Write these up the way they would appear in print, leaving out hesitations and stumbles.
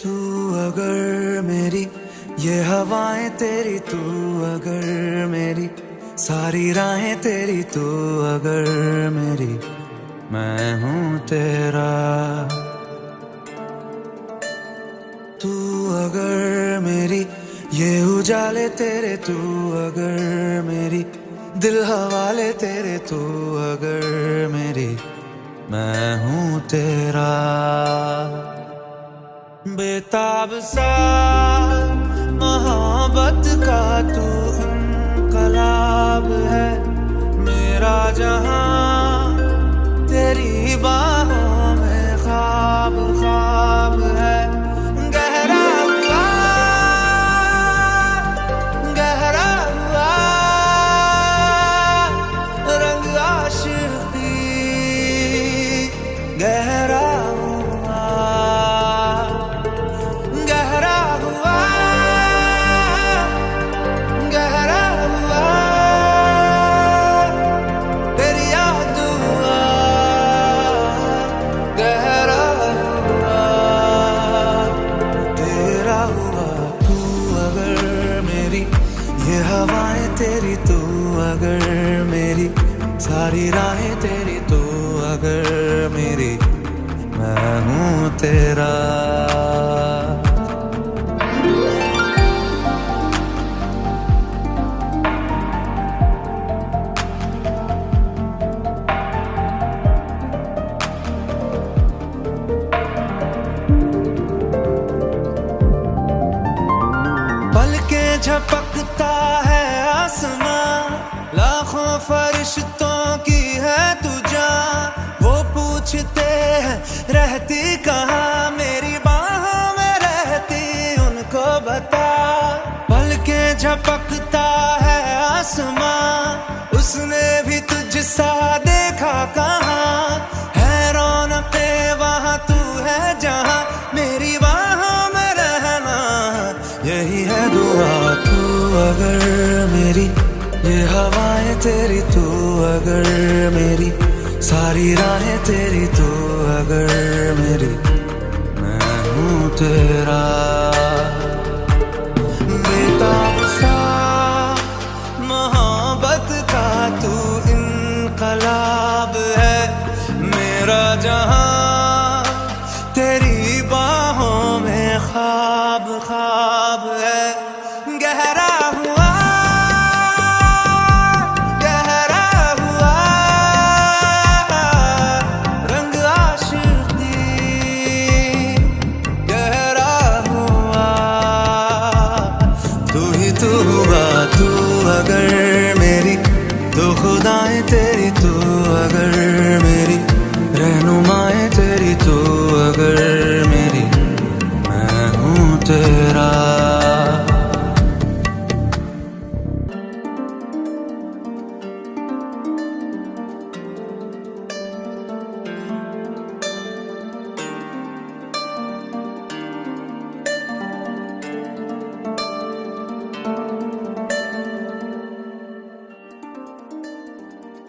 तू अगर मेरी ये हवाएं तेरी, तू अगर मेरी सारी राहें तेरी, तू अगर मेरी मैं हूँ तेरा। तू अगर मेरी ये उजाले तेरे, तू अगर मेरी दिल हवाले तेरे, तू अगर मेरी मैं हूँ तेरा। बेताब सा मोहब्बत का तू इनकलाब है, मेरा जहां तेरी बाहों में ख्वाब ख्वाब है। गहरा हुआ गहरा हुआ रंग आशिकी, गहरा हुआ गहरा हुआ गहरा हुआ तेरी याद हुआ, गहरा हुआ तेरा हुआ। तू अगर मेरी ये हवाएं तेरी, तू अगर मेरी सारी राहें तेरी, तू अगर मेरी मैं हूँ तेरा। पलकें झपकता है आसमां, लाखों फरिश्तों की है तू जान। वो पूछते हैं रहती कहाँ, मेरी बाहों में रहती उनको बता। पलकें झपकता है आसमां, उसने भी तुझसा देखा कहाँ। है रौनके वहाँ तू है जहाँ, मेरी बाहों में रहना यही है दुआ। तू अगर मेरी ये हवाएं तेरी, तू अगर मेरी सारी राहें तेरी, तू अगर मेरी मैं हूँ तेरा। बेताब सा मोहब्बत का तू इनकलाब है, मेरा जहां तेरी बाहों में ख्वाब ख्वाब है। गहरा हुआ गहरा हुआ रंग आशिकी, गहरा हुआ तू ही तू हुआ। तू अगर मेरी तो खुदाएं तेरी, तू अगर मेरी रहनुमाएं तेरी, तू अगर मेरी मैं हूँ तेरा।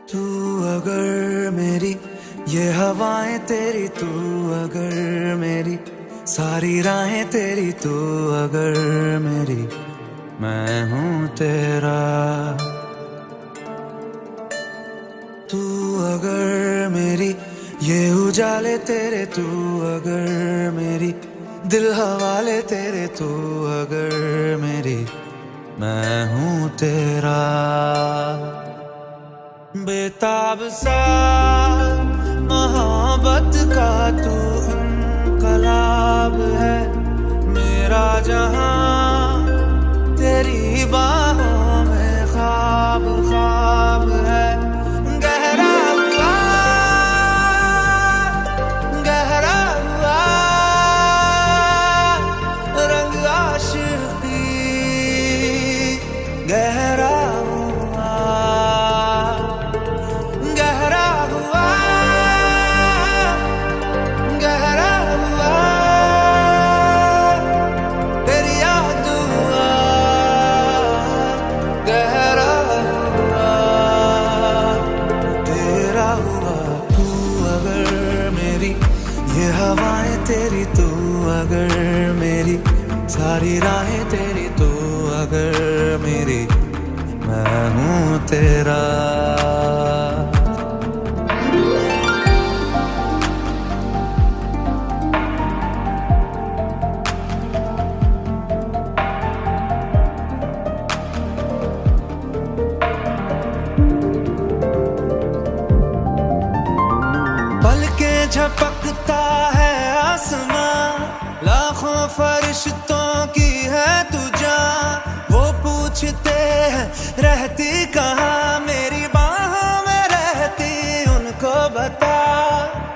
तू अगर मेरी ये हवाएं तेरी, तू अगर मेरी सारी राहें तेरी, तू अगर मेरी मैं हूँ तेरा। तू अगर मेरी ये उजाले तेरे, तू अगर मेरी दिल हवाले तेरे, तू अगर मेरी मैं हूँ तेरा। बेताब सा मोहब्बत का तू इनकलाब है, मेरा जहां तेरी बाहों में ख्वाब ख्वाब है। गहरा हुआ गहरा हुआ रंग आशिकी, गहरा हुआ गहरा हुआ गहरा हुआ तेरी याद हुआ, गहरा हुआ तेरा हुआ। तू अगर मेरी ये हवाएं तेरी, तू अगर मेरी सारी राहें तेरी तू अगर मेरी, मैं हूँ तेरा। पलके झपकता है आसमां, लाखों फरिश्तों की है तू जान। वो पूछते हैं रहती कहाँ, मेरी बाहों में रहती उनको बता।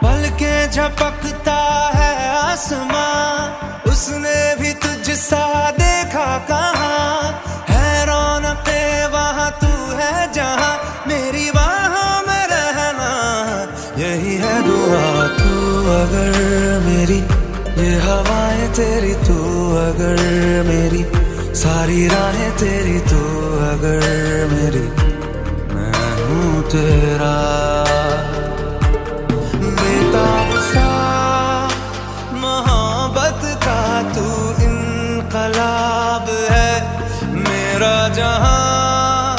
पलके झपकता है आसमां, उसने भी तुझसा देखा कहाँ। है रौनके वहाँ तू है जहाँ, मेरी बाहों में रहना यही है दुआ। तू अगर मेरी, ये हवाएं तेरी तू अगर मेरी, सारी राहें तेरी तू अगर मेरी, मैं हूँ तेरा। बेताब सा मोहब्बत का तू इनकलाब है, मेरा जहां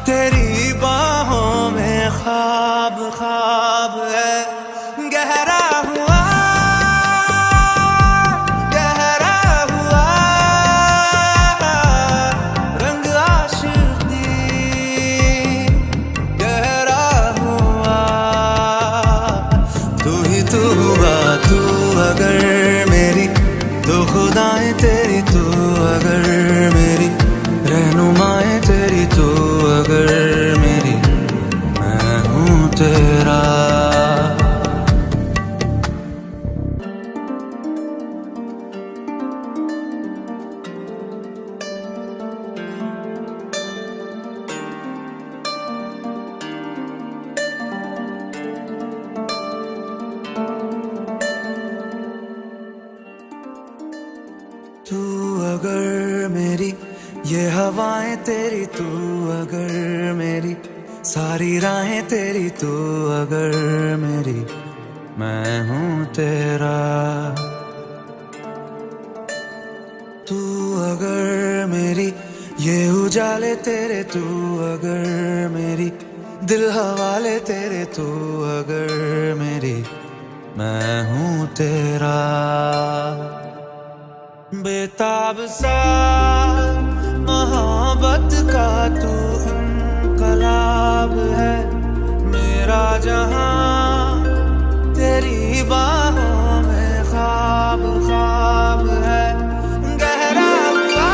तेरी बाहों में ख्वाब ख्वाब है। गहरा हुआ रंग आशिकी, गहरा हुआ तू ही तू हुआ। तू अगर मेरी, तो खुदाएं तेरी तू अगर मेरी, रहनुमाएं तेरी तू अगर मेरी, मैं हूँ तेरा। तू अगर मेरी, ये हवाएं तेरी तू अगर मेरी, सारी राहें तेरी तू अगर मेरी, मैं हूँ तेरा। तू अगर मेरी, ये उजाले तेरे तू अगर मेरी, दिल हवाले तेरे तू अगर मेरी, मैं हूँ तेरा। बेताब सा मोहब्बत का तू इनकलाब है, मेरा जहां तेरी बाहों में ख्वाब ख्वाब है। गहरा हुआ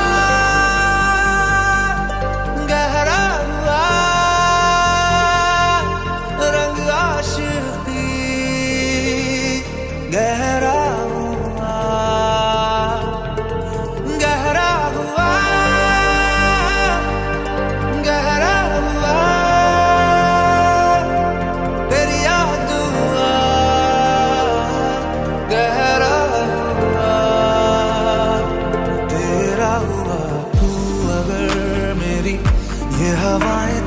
रंग आशिकी, गहरा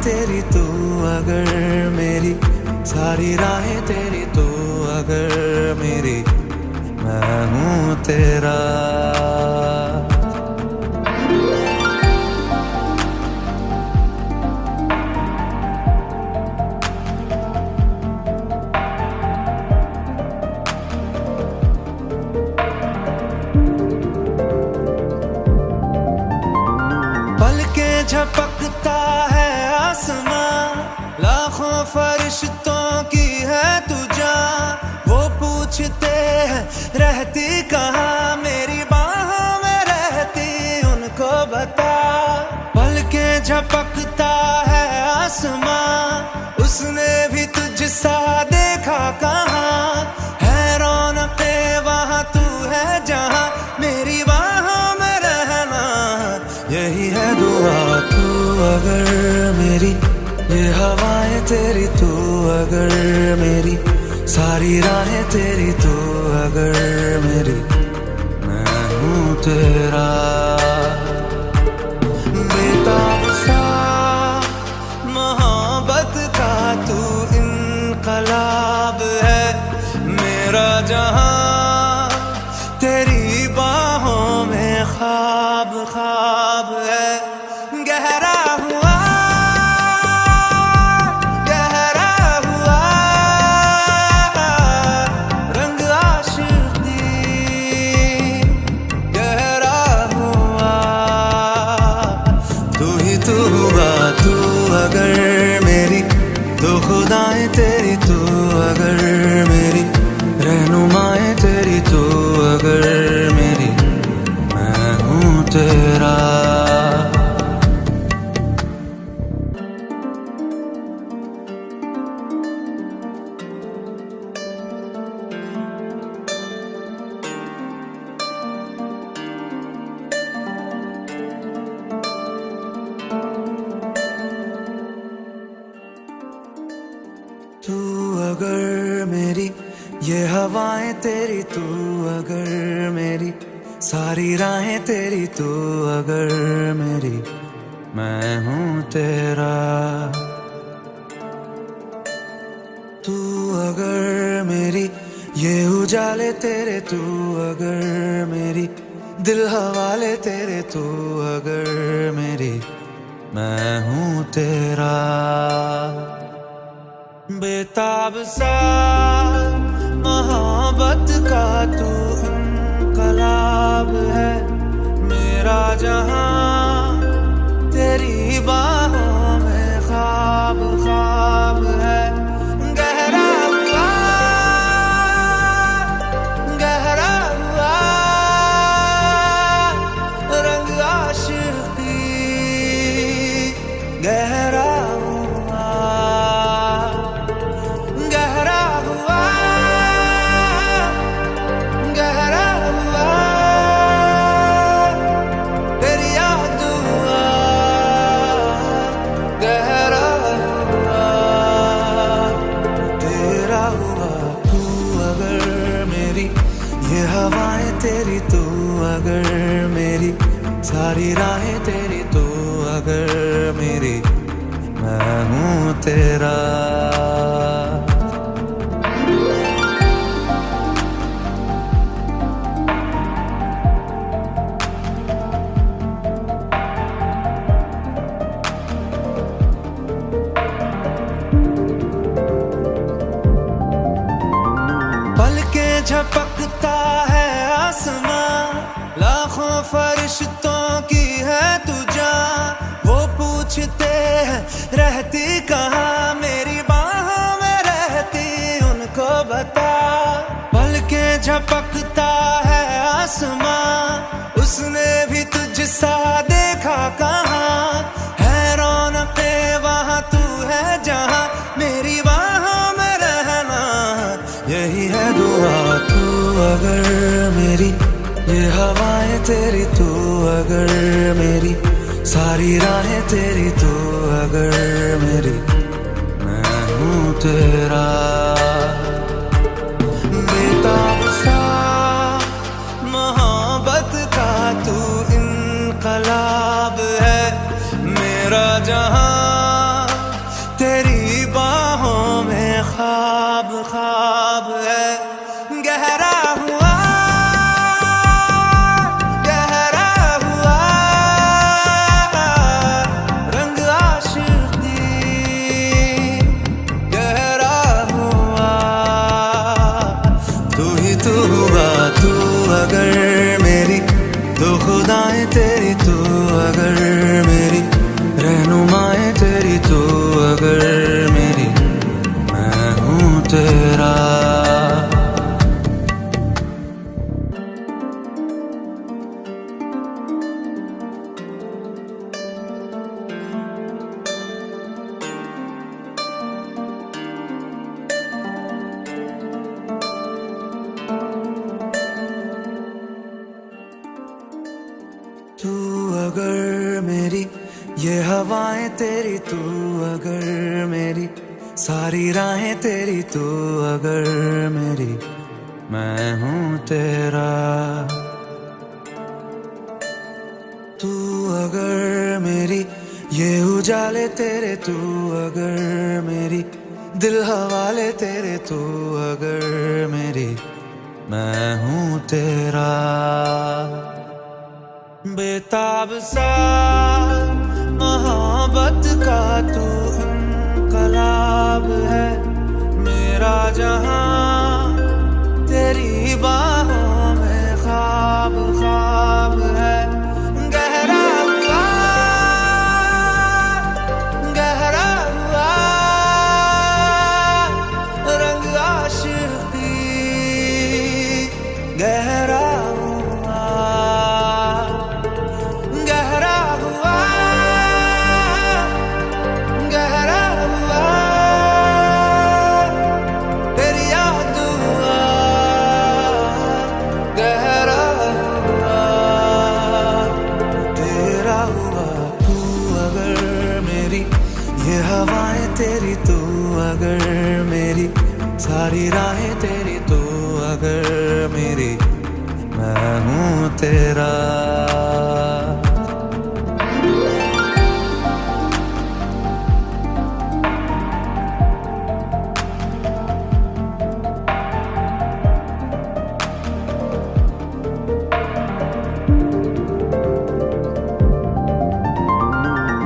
तेरी तू अगर मेरी, सारी राहें तेरी तू अगर मेरी, मैं हूँ तेरा। पलके झपकता है आसमां, लाखों फरिश्तों की है तू जान। वो पूछते हैं रहती कहाँ, मेरी बाहों में रहती उनको बता। पलके झपकता है आसमां, उसने भी तुझसा देखा कहाँ। है रौनके वहाँ तू है जहाँ, मेरी बाहों में रहना यही है दुआ। तू अगर मेरी, ये हवाएं तेरी तू अगर मेरी, सारी राहें तेरी तू अगर मेरी, मैं हूँ तेरा। बेताब सा मोहब्बत का तू इनकलाब है, मेरा जहां तेरी बाहों में ख्वाब ख्वाब है। गहरा हुआ गहरा हुआ रंग आशिकी, गहरा हुआ तू ही तू हुआ। तू अगर मेरी तो खुदाएं तेरी, तू अगर मेरी रहनुमाएं तेरी, तू अगर मेरी मैं हूँ तेरा। तू अगर मेरी ये हवाएं तेरी, तू अगर मेरी सारी राहें तेरी, तू अगर मेरी मैं हूँ तेरा। तू अगर मेरी ये उजाले तेरे, तू अगर मेरी दिल हवाले तेरे, तू अगर मेरी मैं हूँ तेरा। बेताब सा मोहब्बत का तू इनकलाब है। मेरा जहां तेरी बाहों में ख्वाब ख्वाब है। गहरा हुआ गहरा हुआ रंग आशिकी, गहरा तेरी, तू अगर मेरी सारी राहें तेरी, तू अगर मेरी मैं हूँ तेरा। पलके झपकता है आसमां, लाखों फरिश्तों की है तू जान। वो पूछते हैं रहती कहाँ, मेरी बाहों में रहती उनको बता। पलके झपकता है आसमां, उसने भी तुझसा देखा कहाँ। है रौनके वहाँ तू है जहाँ, मेरी बाहों में रहना यही है दुआ। तू अगर मेरी ये हवाएं तेरी, तू अगर मेरी सारी राहें तेरी, तू अगर मेरी मैं हूँ तेरा। बेताब सा मोहब्बत का तू इनकलाब है। मेरा जहां तेरी बाहों में ख्वाब ख्वाब है। गहरा हुआ गहरा हुआ रंग आशिकी, गहरा हुआ तू ही तू हुआ। तू अगर मेरी तो खुदाएं तेरी, तू अगर मेरी रहनुमाएं तेरी, तू अगर मेरी मैं हूँ तेरा। तू अगर मेरी ये हवाएं तेरी, तू अगर मेरी सारी राहें तेरी, तू अगर मेरी मैं हूँ तेरा। तू अगर मेरी ये उजाले तेरे, तू अगर मेरी दिल हवाले तेरे, तू अगर मेरी मैं हूँ तेरा। बेताब सा मोहब्बत का तू इनकलाब है। मेरा जहां तेरी बाहों में ख्वाब ख्वाब है। गहरा हुआ रंग आशिकी, गहरा तेरी तू अगर मेरी, सारी राहें तेरी तू अगर मेरी, मैं हूँ तेरा।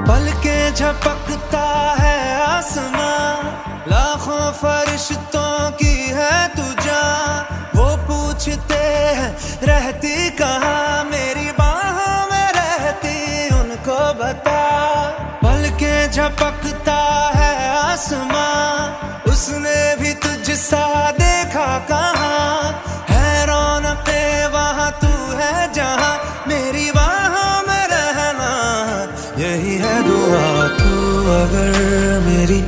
पलके झपकता है आसमां, लाखों फरिश्तों की है तू जान। वो पूछते हैं रहती कहाँ, मेरी बाहों में रहती उनको बता। पलके झपकता है आसमां, उसने भी तुझसा देखा कहाँ। है रौनके वहाँ तू है जहाँ, मेरी बाहों में रहना यही है दुआ। तू अगर मेरी,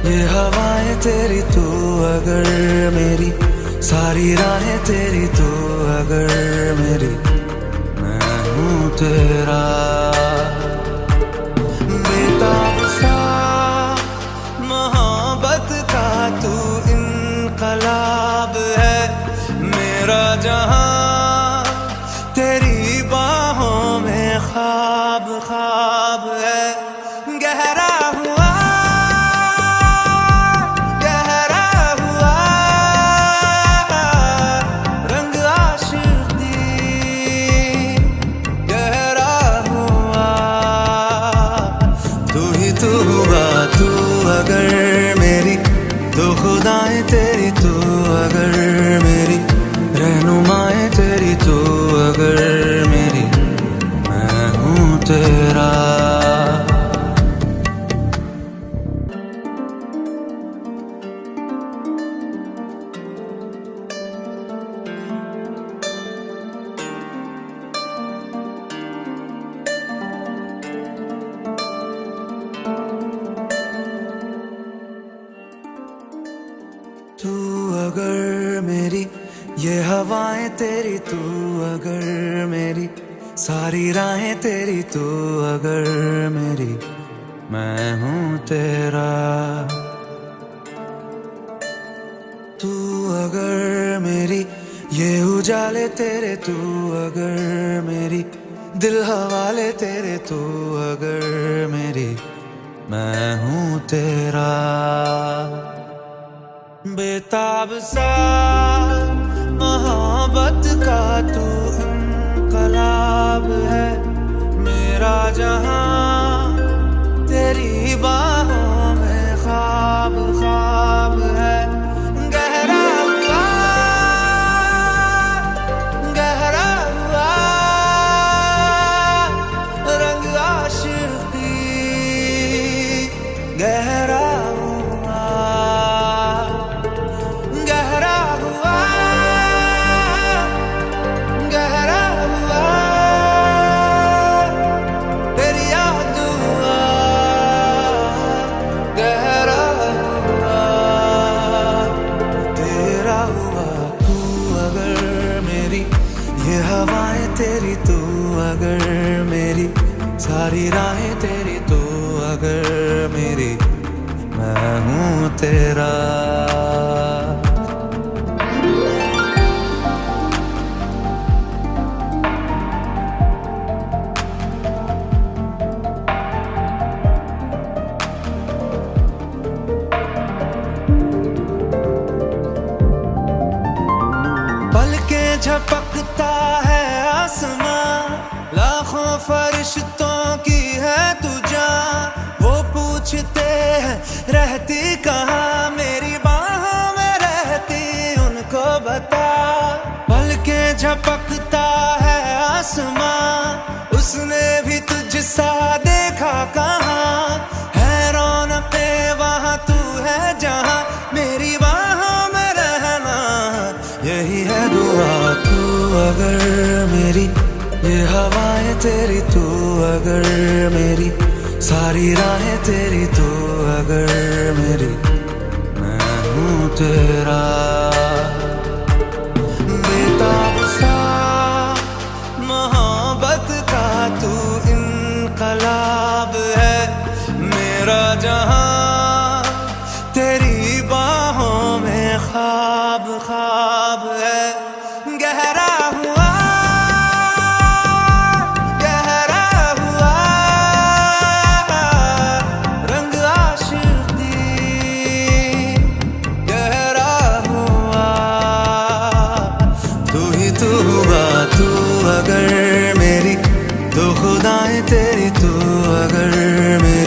ये हवाएं तेरी तू अगर मेरी, सारी राहें तेरी तू अगर मेरी, मैं हूँ तेरा। बेताब सा मोहब्बत का तू इनकलाब है। मेरा जहां तेरी बाहों में ख्वाब ख्वाब है। गहरा हुआ रंग आशिकी, गहरा हुआ। तू ही तू हुआ, तू अगर मेरी, तो खुदाएं तेरी तू अगर मेरी, रहनुमाएं तेरी तू अगर मेरी, मैं हूँ तेरा। तू अगर मेरी, ये हवाएं तेरी तू अगर मेरी, सारी राहें तेरी तू अगर मेरी, मैं हूँ तेरा। तू अगर मेरी, ये उजाले तेरे तू अगर मेरी, दिल हवाले तेरे तू अगर मेरी, मैं हूँ तेरा। बेताब सा मोहब्बत का तू इनकलाब है। मेरा जहां तेरी बाहों में ख्वाब ख्वाब है। गहरा हुआ रंग आशिकी, गहरा तेरी तू अगर मेरी, सारी राहें तेरी तू अगर मेरी, मैं हूँ तेरा। पलके झपकता है आसमां, लाखों फरिश्तों की है तू जान। वो पूछते हैं रहती कहाँ, मेरी बाहों में रहती उनको बता। पलके झपकता है आसमां, उसने भी तुझसा देखा कहाँ। है रौनके वहाँ तू है जहाँ, मेरी बाहों में रहना यही है दुआ। तू अगर मेरी, ये हवाएं तेरी, तू अगर मेरी, सारी राहें तेरी, तू अगर मेरी, मैं हूँ तेरा। बेताब सा मोहब्बत का तू इनकलाब है, मेरा जहां तेरी बाहों में ख्वाब ख्वाब है। गहरा हुआ, गहरा हुआ रंग आशिकी, गहरा हुआ तू ही तू हुआ। तू अगर मेरी, तो खुदाएं तेरी, तू अगर मेरी।